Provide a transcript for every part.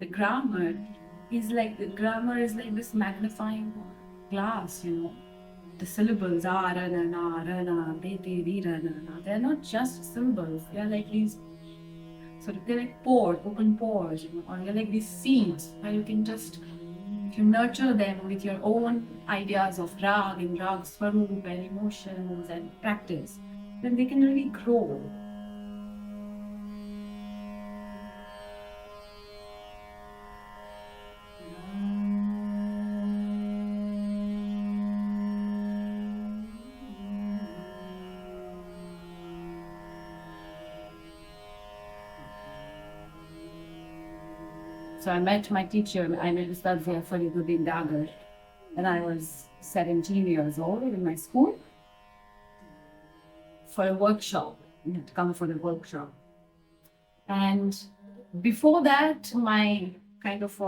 the grammar is like this magnifying glass, The syllables are ra na na ra na de de re ra na na. They're not just syllables. They're like these they're like pores, open pores, or they're like these seeds where you can just, if you nurture them with your own ideas of rag and rag swaroop and emotions and practice, then they can really grow. So I met my teacher, I met Ustad Zia Fariduddin Dagar, and I was 17 years old in my school for a workshop. You had to come for the workshop. And before that, my kind of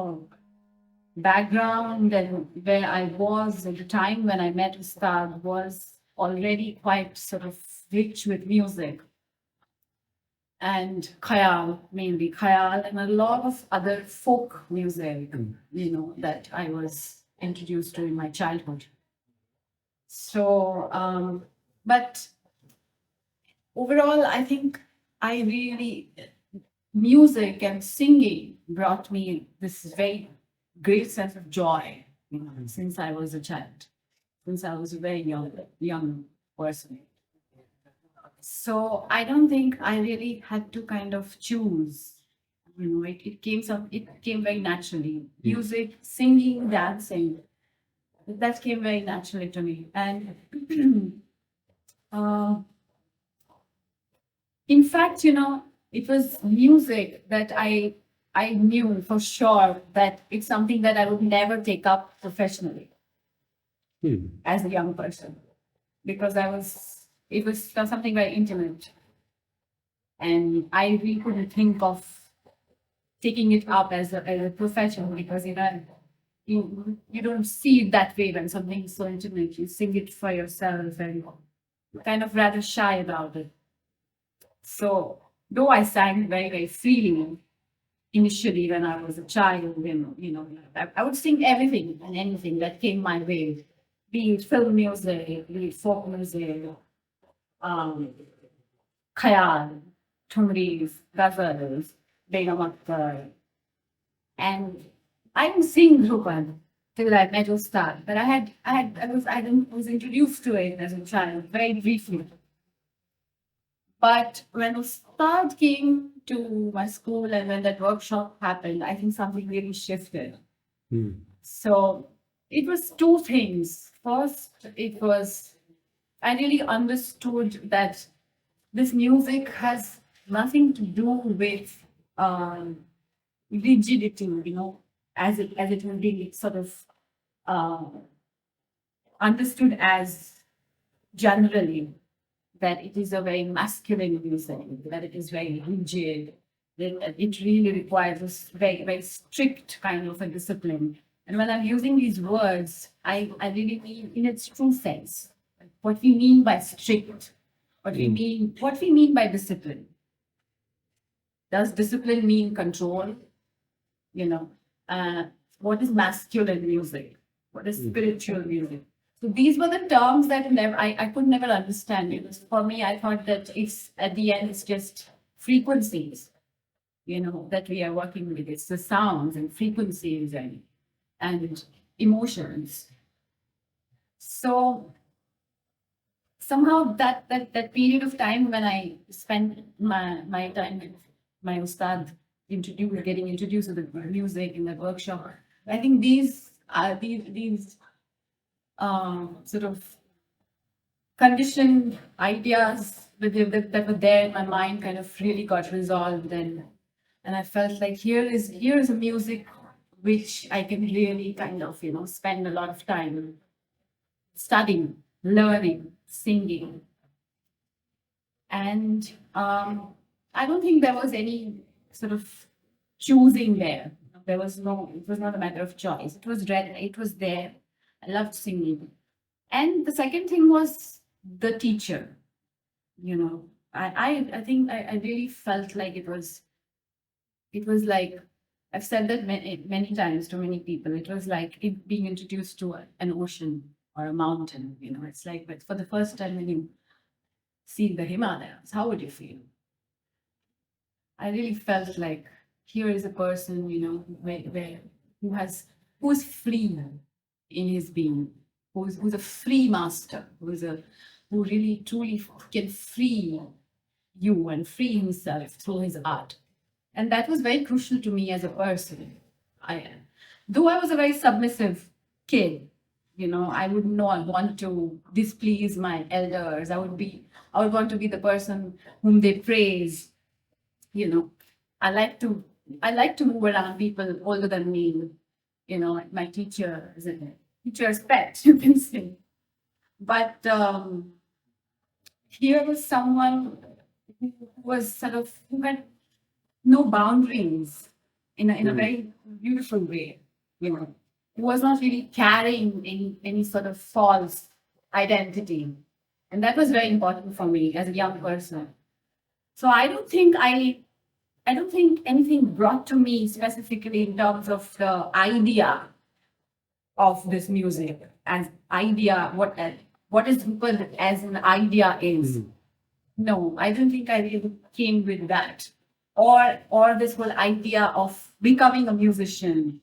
background and where I was at the time when I met Ustad was already quite sort of rich with music and khayal, mainly khayal, and a lot of other folk music, that I was introduced to in my childhood. So, but overall, I think I really, music and singing brought me this very great sense of joy, since I was a child, since I was a very young person. So I don't think I really had to kind of choose. It came very naturally. Music, singing, dancing, that came very naturally to me. And uh, in fact, it was music that I knew for sure that it's something that I would never take up professionally as a young person, because it was something very intimate, and I really couldn't think of taking it up as a profession, because you don't see it that way when something's so intimate. You sing it for yourself and you're kind of rather shy about it. So though I sang very, very freely initially when I was a child, I would sing everything and anything that came my way, be it film music, be it folk music, um, khayal, thumris, ghazals, Benamakar. And I didn't sing Dhrupad till I met Ustad, but I was introduced to it as a child, very briefly. But when Ustad came to my school and when that workshop happened, I think something really shifted. So it was two things. First, I really understood that this music has nothing to do with um, rigidity, as it will be sort of uh, understood as generally, that it is a very masculine music, that it is very rigid, that it really requires a very, very strict kind of a discipline. And when I'm using these words, I really mean in its true sense. What we mean by strict, what we mean by discipline. Does discipline mean control? You know, uh, what is masculine music? What is spiritual music? So these were the terms that I could never understand. For me, I thought that it's at the end, it's just frequencies, that we are working with. It's the sounds and frequencies and emotions. So somehow that period of time when I spent my time with my ustad, getting introduced to the music in the workshop, I think these sort of conditioned ideas that were there in my mind kind of really got resolved, and I felt like here is a music which I can really kind of spend a lot of time studying, learning, singing. And I don't think there was any sort of choosing there. There was no, it was not a matter of choice. It was read, it was there. I loved singing. And the second thing was the teacher. I think I really felt like it was like I've said that many times to many people. It was like being introduced to an ocean or a mountain. It's like, but for the first time when you see the Himalayas, how would you feel? I really felt like here is a person, who's free in his being, who's a free master, who really truly can free you and free himself through his art. And that was very crucial to me as a person. Though I was a very submissive kid, I would not want to displease my elders. I would want to be the person whom they praise. you know i like to I like to move around people older than me, like my teachers and teacher's pet, you can say. But here was someone who was sort of, who had no boundaries in a very beautiful way, who was not really carrying any sort of false identity. And that was very important for me as a young person. So I don't think anything brought to me specifically in terms of the idea of this music, as idea, what is Dhrupad as an idea is. No, I don't think I really came with that, or this whole idea of becoming a musician,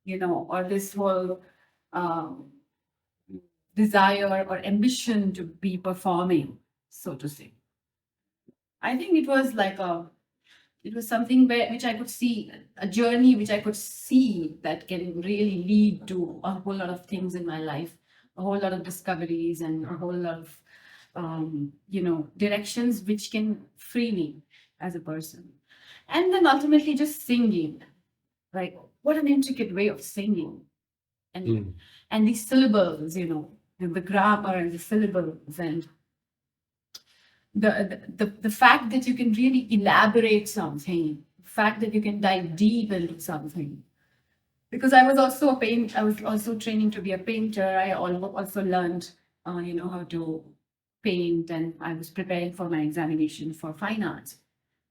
or this whole desire or ambition to be performing, so to say. I think it was something which I could see, a journey which I could see that can really lead to a whole lot of things in my life, a whole lot of discoveries, and a whole lot of, directions which can free me as a person. And then ultimately just singing, like what an intricate way of singing. And these syllables, the grammar and the syllables, and the fact that you can really elaborate something, the fact that you can dive deep into something. Because I was also I was also training to be a painter. I also learned, how to paint, and I was preparing for my examination for fine arts.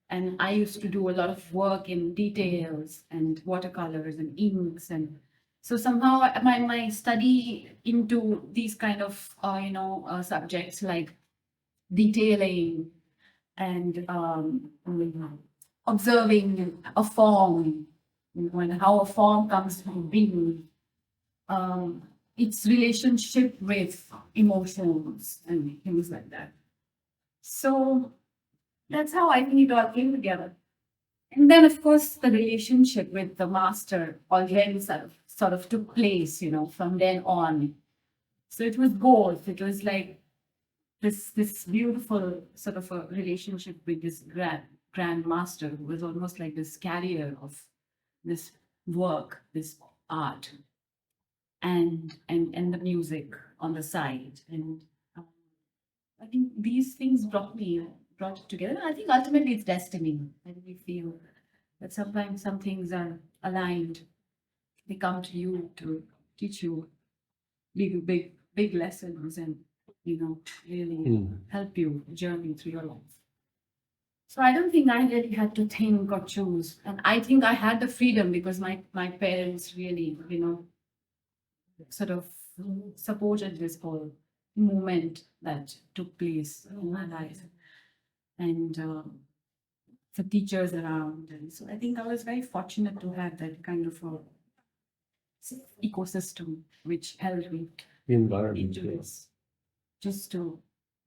And I used to do a lot of work in details and watercolors and inks, and so somehow my study into these kind of subjects like detailing and observing a form, and how a form comes to being, its relationship with emotions and things like that. So that's how I think it all came together. And then, of course, the relationship with the master already sort of took place, from then on. So it was both. It was like this beautiful sort of a relationship with this grand master, who was almost like this carrier of this work, this art, and the music on the side. And I think these things brought it together. I think ultimately it's destiny. I really feel that sometimes some things are aligned. They come to you to teach you big lessons, and really help you journey through your life. So I don't think I really had to think or choose. And I think I had the freedom because my parents really, sort of supported this whole movement that took place in my life. And the teachers around. And so I think I was very fortunate to have that kind of a ecosystem which held me into this, just to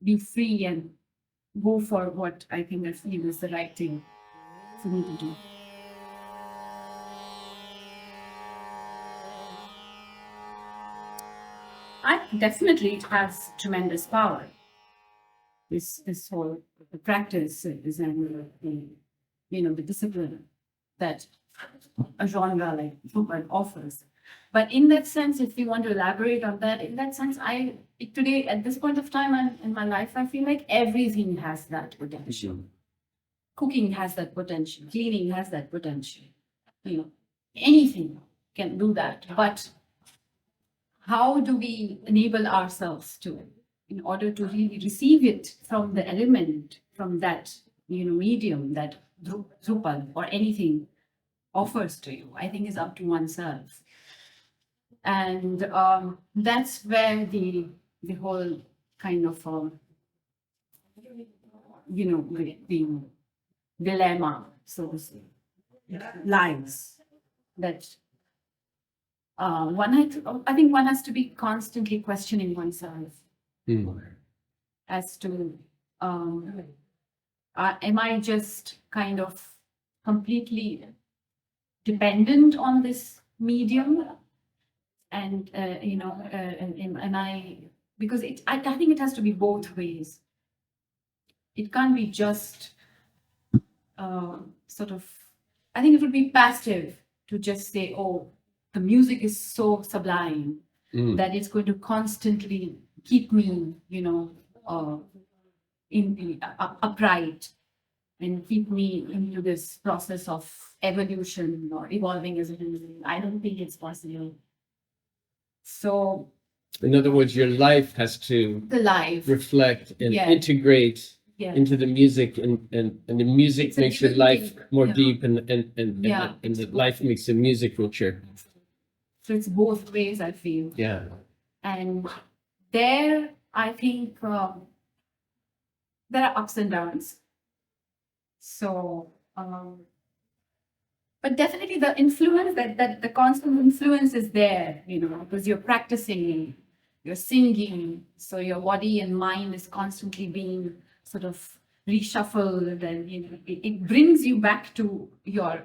be free and go for what I think I feel is the right thing for me to do. Definitely it has tremendous power. This whole practice is, and the discipline that a genre like Dhrupad offers. But in that sense, if we want to elaborate on that, in that sense, today at this point of time in my life, I feel like everything has that potential. Cooking has that potential. Cleaning has that potential. Anything can do that. But how do we enable ourselves to, in order to really receive it from the element, from that medium, that Dhrupad or anything offers to you. I think is up to oneself. And that's where the whole kind of the dilemma, so to say, lies. That I think one has to be constantly questioning oneself as to am I just kind of completely dependent on this medium, and and I, because I think it has to be both ways. It can't be just sort of, I think it would be passive to just say, oh, the music is so sublime that it's going to constantly keep me, upright and keep me into this process of evolution or evolving as a human being. I don't think it's possible. So, in other words, your life has to reflect and integrate into the music, and the music makes your life more deep, and the life makes the music richer. So it's both ways, I feel. Yeah. And there, I think there are ups and downs. So, but definitely the influence, that the constant influence is there, because you're practicing, you're singing, so your body and mind is constantly being sort of reshuffled, and it brings you back to your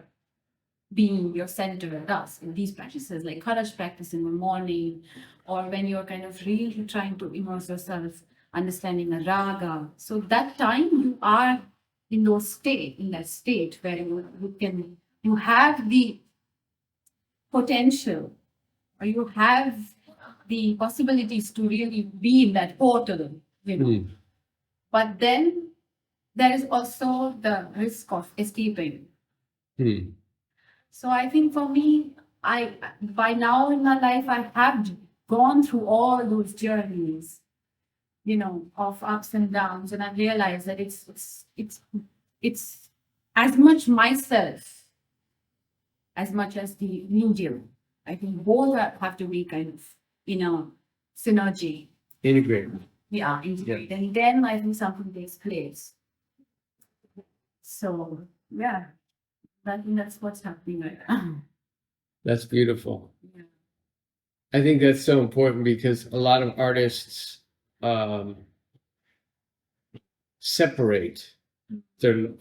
being, your center. Thus, in these practices, like courage practice in the morning, or when you're kind of really trying to immerse yourself, understanding a raga. So that time you are in that state where you have the potential, or you have the possibilities to really be in that portal, But then there is also the risk of escaping. So I think for me, by now in my life, I have gone through all those journeys, of ups and downs, and I've realized that it's as much myself as much as the medium. I think both have to be kind of synergy. Integrate. Yeah, integrate. And then I think something takes place. So yeah, I think that's what's happening right now. That's beautiful. Yeah. I think that's so important, because a lot of artists separate their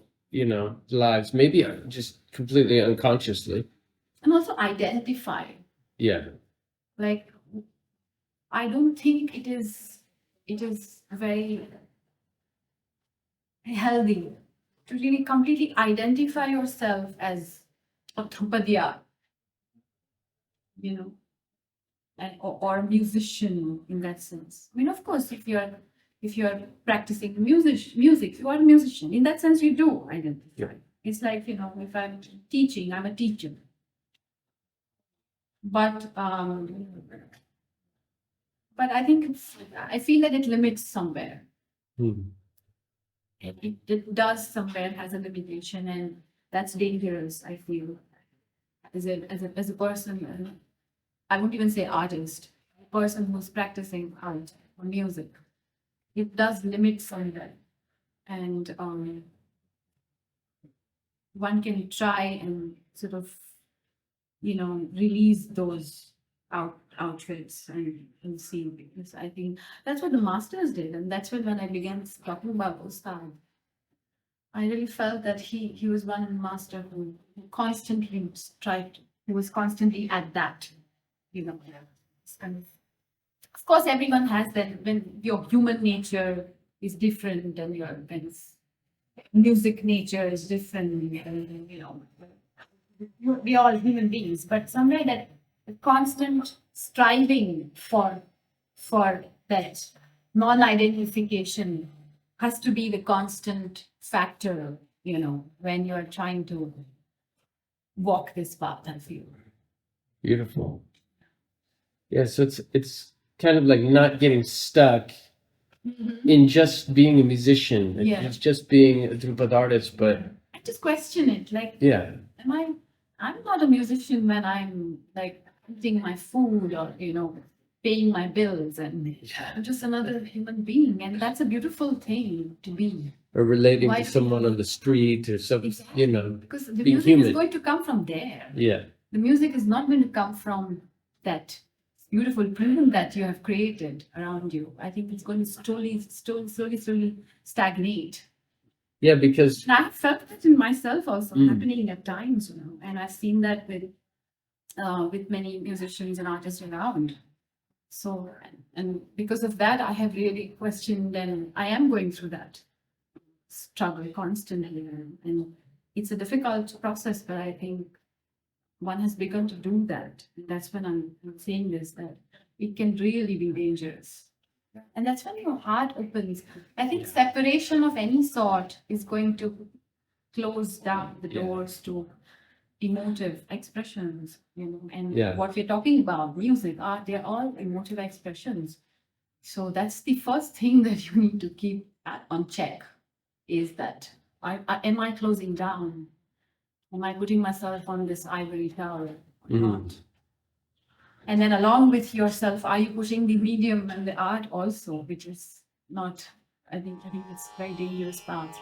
lives, maybe just completely unconsciously, and also identify. Yeah. Like, I don't think it is very healthy to really completely identify yourself as a Dhrupadya, or a musician in that sense. I mean, of course, if you're practicing music, you are a musician. In that sense, you do identify. Yeah. It's like, if I'm teaching, I'm a teacher. But I think I feel that it limits somewhere. It does somewhere, has a limitation, and that's dangerous, I feel. As a person, I won't even say artist, a person who's practicing art or music, it does limit somewhere. And one can try and sort of, release those outfits and see, because I think that's what the masters did. And that's when I began talking about Ustad, I really felt that he was one master who constantly he was constantly at that, it's kind of course, everyone has that. When your human nature is different and your kind of music nature is different, and we're all human beings, but somewhere that constant striving for that non-identification has to be the constant factor, when you're trying to walk this path, I feel. Beautiful. Yeah, so it's kind of like not getting stuck in just being a musician, it's just being a Dhrupad artist, but I just question it, like, yeah, am I'm not a musician when I'm like eating my food or, paying my bills, and I'm just another human being. And that's a beautiful thing to be. Or relating to someone on the street or something, exactly. Because the being music human. is going to come from there. Yeah. The music is not going to come from that beautiful prism that you have created around you. I think it's going to slowly stagnate. Yeah, because and I've felt that in myself also happening at times, and I've seen that with many musicians and artists around. So, and because of that, I have really questioned, and I am going through that struggle constantly. And it's a difficult process, but I think one has begun to do that. And that's when I'm saying this, that it can really be dangerous. And that's when your heart opens. I think separation of any sort is going to close down the doors to emotive expressions, and what we're talking about, music, art, they're all emotive expressions. So that's the first thing that you need to keep on check, is that am I closing down? Am I putting myself on this ivory tower or not? And then along with yourself, are you pushing the medium and the art also, which is not, I think it's a very dangerous path.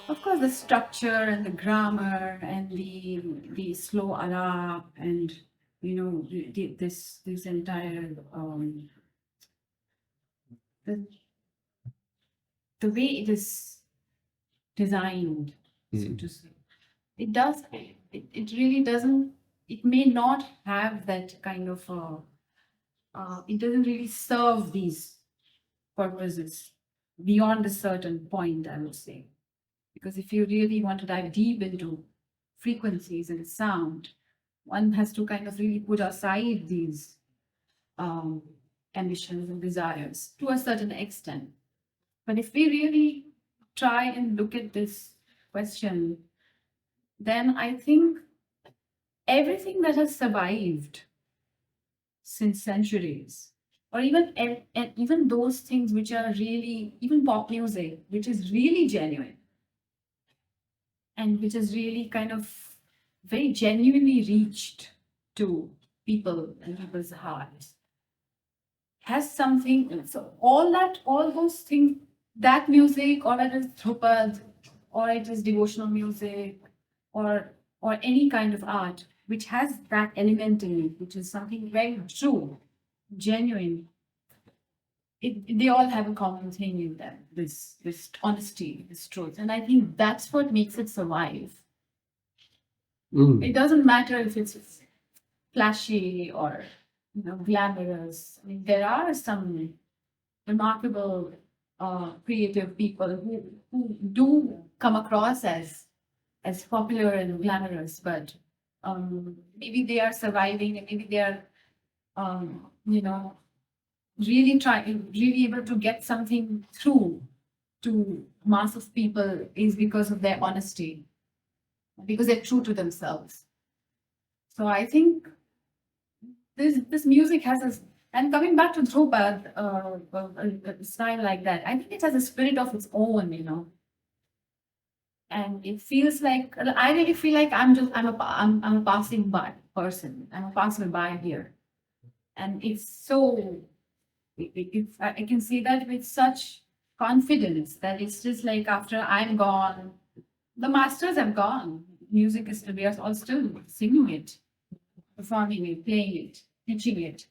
Of course, the structure and the grammar and the slow ara and this entire the way it is designed, so to say, it really doesn't. It may not have that kind of it doesn't really serve these purposes beyond a certain point, I would say. Because if you really want to dive deep into frequencies and sound, one has to kind of really put aside these ambitions and desires to a certain extent. But if we really try and look at this question, then I think everything that has survived since centuries, or even those things which are really, even pop music, which is really genuine, and which is really kind of very genuinely reached to people and people's hearts, has something. So all those things, that music, or whether it's Dhrupad, or it is devotional music, or any kind of art which has that element in it, which is something very true, genuine. They all have a common thing in them, this honesty, this truth. And I think that's what makes it survive. It doesn't matter if it's flashy or glamorous. I mean, there are some remarkable creative people who do come across as popular and glamorous, but maybe they are surviving, and maybe they are really able to get something through to mass of people, is because of their honesty, because they're true to themselves. So I think this music has a, and coming back to Dhrupad, a style like that, I think it has a spirit of its own, and it feels like, I really feel like I'm a passing by person. I'm a passerby here, and it's so. I can see that with such confidence that it's just like after I'm gone, the masters have gone. Music is still, we are all still singing it, performing it, playing it, teaching it.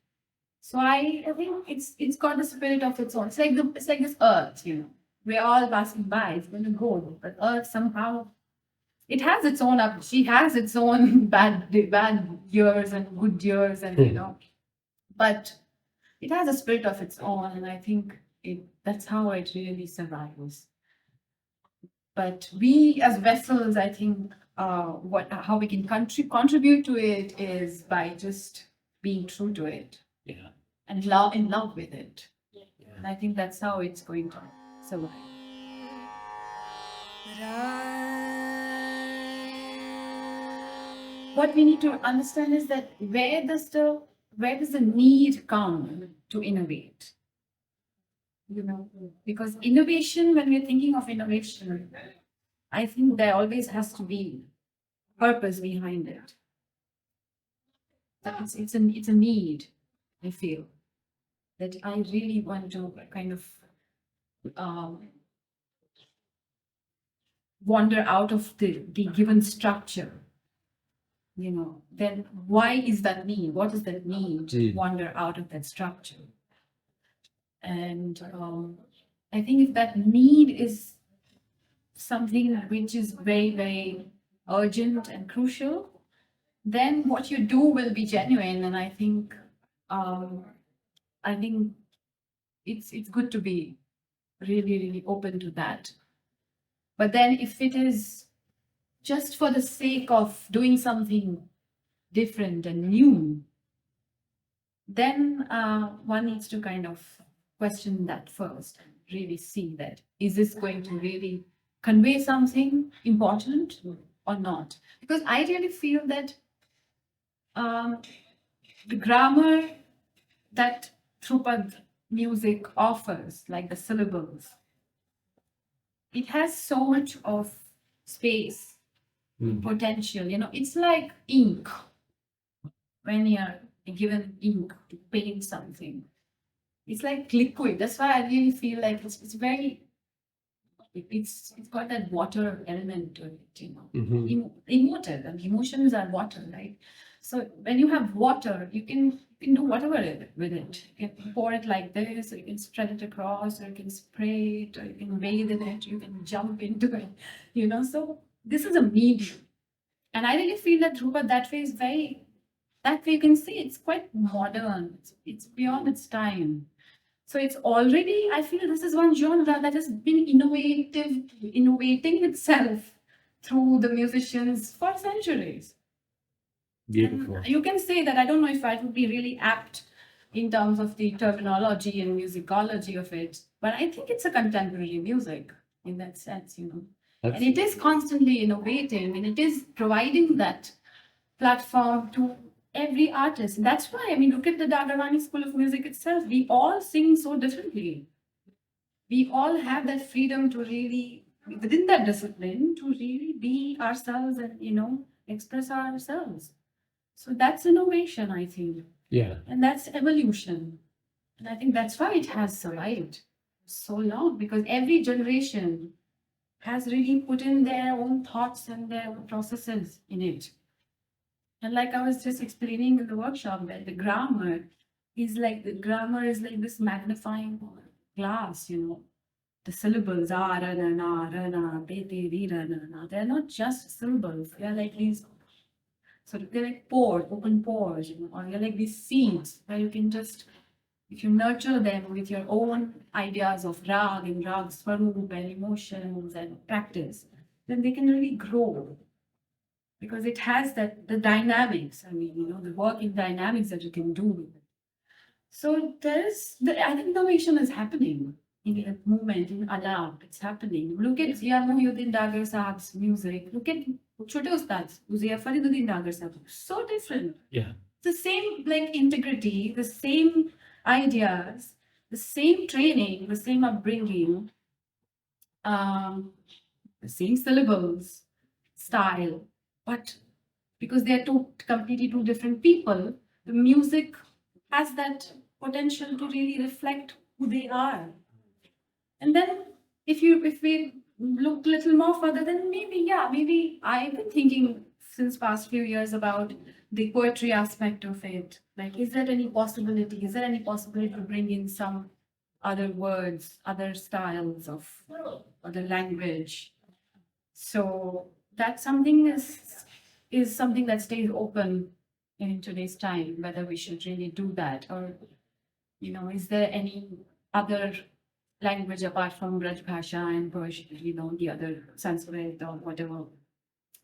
So I think it's got a spirit of its own. It's like this earth. We're all passing by. It's going to go, but earth somehow it has its own up. She has its own bad years and good years, and but it has a spirit of its own, and I think that's how it really survives. But we as vessels, I think, how we can contribute to it is by just being true to it, and in love with it. And I think that's how it's going to survive. What we need to understand is that where does the need come to innovate? because innovation, when we're thinking of innovation, I think there always has to be purpose behind it. It's a need, I feel, that I really want to kind of wander out of the given structure. Then why is that need? What is that need to wander out of that structure? And I think if that need is something which is very, very urgent and crucial, then what you do will be genuine. And I think it's good to be really, really open to that. But then if it is just for the sake of doing something different and new, then one needs to kind of question that first and really see that, is this going to really convey something important or not? Because I really feel that the grammar that Dhrupad music offers, like the syllables, it has so much of space, potential. It's like ink. When you're given ink to paint something, it's like liquid. That's why I really feel like it's got that water element to it. Immortal, and emotions are water, right? So when you have water, you can do whatever with it. You can pour it like this, or you can spread it across, or you can spray it, or you can bathe in it, you can jump into it. So this is a medium. And I really feel that Dhrupad that way you can see it's quite modern. It's beyond its time. So it's already, I feel this is one genre that has been innovating itself through the musicians for centuries. Beautiful. And you can say that, I don't know if I would be really apt in terms of the terminology and musicology of it, but I think it's a contemporary music in that sense, And it is constantly innovating, and it is providing that platform to every artist. And that's why, look at the Dagarwani School of Music itself. We all sing so differently. We all have that freedom to really, within that discipline, to really be ourselves and, express ourselves. So that's innovation, I think. Yeah. And that's evolution. And I think that's why it has survived so long, because every generation has really put in their own thoughts and their own processes in it. And like I was just explaining in the workshop, that the grammar is like this magnifying glass, The syllables are they're not just syllables. They're like these they're like pores, open pores, or they're like these seeds where you can just, if you nurture them with your own ideas of rag and rag swaroop and emotions and practice, then they can really grow. Because it has the dynamics, the working dynamics that you can do with it. So I think innovation is happening in the movement, in Alam. It's happening. Look at Zia Fariduddin Dagar Sahab's music. Look at Chote Ustad Zia Fariduddin Dagar Sahab. So different. Yeah. The same integrity, the same ideas, the same training, the same upbringing, the same syllables, style. But because they're completely two different people, the music has that potential to really reflect who they are. And then if we look a little more further, then maybe I've been thinking since past few years about the poetry aspect of it. Like, is there any possibility to bring in some other words, other styles of other language? So that something is something that stays open in today's time, whether we should really do that, or is there any other language apart from Braj Bhasha and Persian, the other Sanskrit or whatever,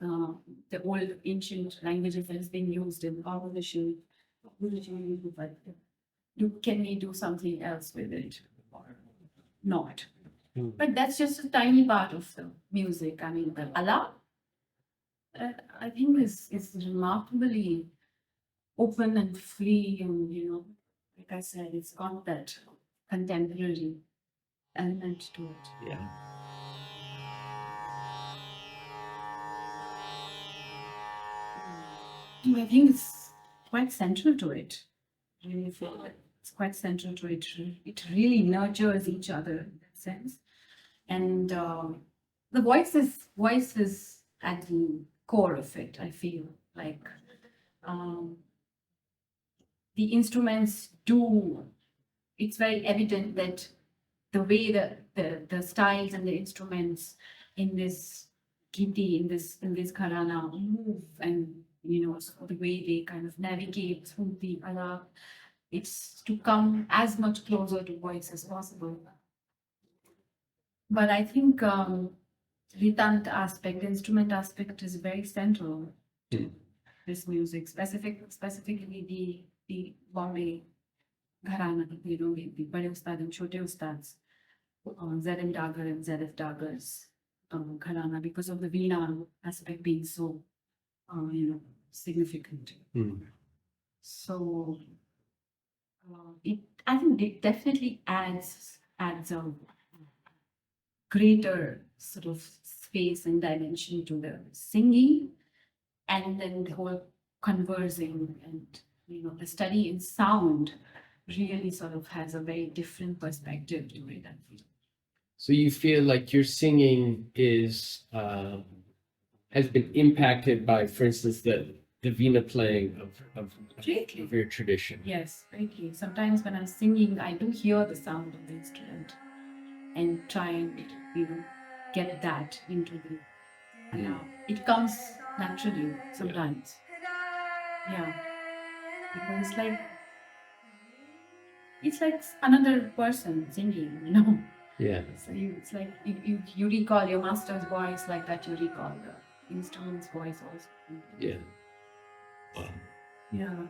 the old ancient languages that has been used in composition, but can we do something else with it or not? But that's just a tiny part of the music. The Allah, I think is remarkably open and free, and like I said, it's got that contemporary element to it. Yeah. I think it's quite central to it. I really feel that it's quite central to it. It really nurtures each other in that sense. And the voice is at the core of it. I feel like the instruments do. It's very evident that the way the styles and the instruments in this giti, in this gharana move, and so the way they kind of navigate through the alap, it's to come as much closer to voice as possible. But I think the tant aspect, the instrument aspect, is very central to this music, specifically the Bombay gharana, the bade ustad and chote ustads, Z.M. Dagar and Z.F. Dagar's gharana, because of the veena aspect being so, significant. So I think it definitely adds a greater sort of space and dimension to the singing, and then the whole conversing, and the study in sound really sort of has a very different perspective to it, I feel. So you feel like your singing has been impacted by, for instance, the veena playing of your tradition? Yes, greatly. Sometimes when I'm singing, I do hear the sound of the instrument and try and get that into the it comes naturally sometimes. Yeah, because it's like another person singing, Yeah. So it's like you recall your master's voice like that. You recall the instrument's voice also. Yeah. Wow. Yeah.